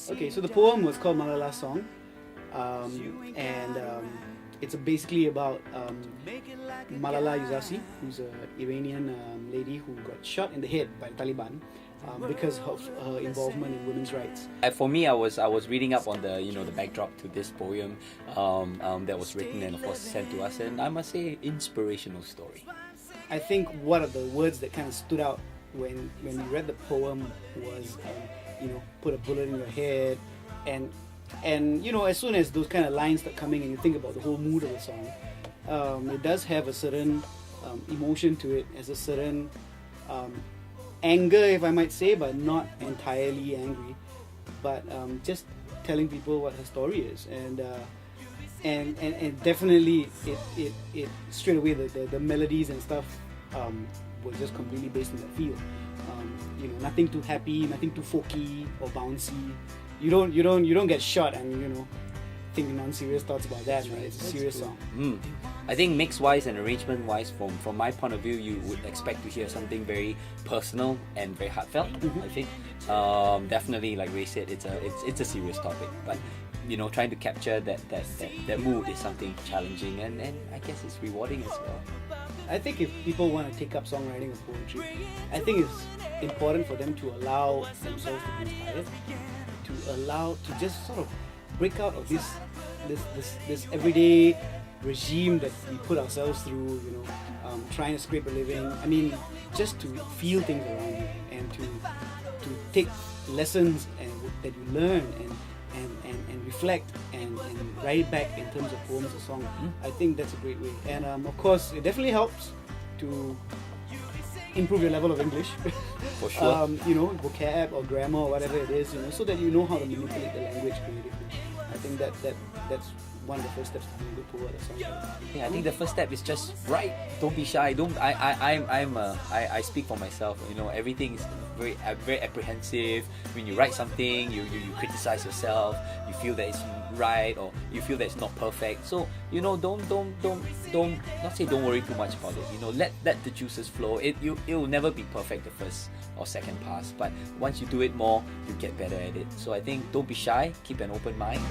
Okay, so the poem was called Malala's Song, and it's basically about Malala Yousafzai, who's an Iranian lady who got shot in the head by the Taliban because of her involvement in women's rights. For me, I was reading up on the the backdrop to this poem that was written and of course sent to us, and I must say, inspirational story. I think one of the words that kind of stood out when we read the poem was put a bullet in your head, and as soon as those kind of lines start coming and you think about the whole mood of the song, it does have a certain emotion to it, as a certain anger, if I might say, but not entirely angry, but just telling people what her story is, and definitely it straight away the melodies and stuff were just completely based on that feel. Nothing too happy, nothing too folky or bouncy. You don't get shot and think non-serious thoughts about that, right? It's a serious song. I think mix-wise and arrangement-wise, from my point of view, you would expect to hear something very personal and very heartfelt. I think definitely, like Ray said, it's a serious topic, but trying to capture that mood is something challenging, and I guess it's rewarding as well. I think if people want to take up songwriting or poetry, I think it's important for them to allow themselves to be inspired, to just sort of break out of this everyday regime that we put ourselves through, trying to scrape a living. I mean, just to feel things around you and to take lessons that you learn and reflect and write it back in terms of poems or songs. I think that's a great way. And of course, it definitely helps to improve your level of English. For sure. Vocab or grammar or whatever it is, so that you know how to manipulate the language creatively. I think that's one of the first steps to being a good poet or songwriter. Yeah, I think the first step is just write. Don't be shy. I speak for myself. Everything is very apprehensive. When you write something, you criticize yourself. You feel that it's right, or you feel that it's not perfect. So don't not say don't worry too much about it. Let the juices flow. It will never be perfect the first or second pass, but once you do it more, you get better at it. So I think don't be shy. Keep an open mind.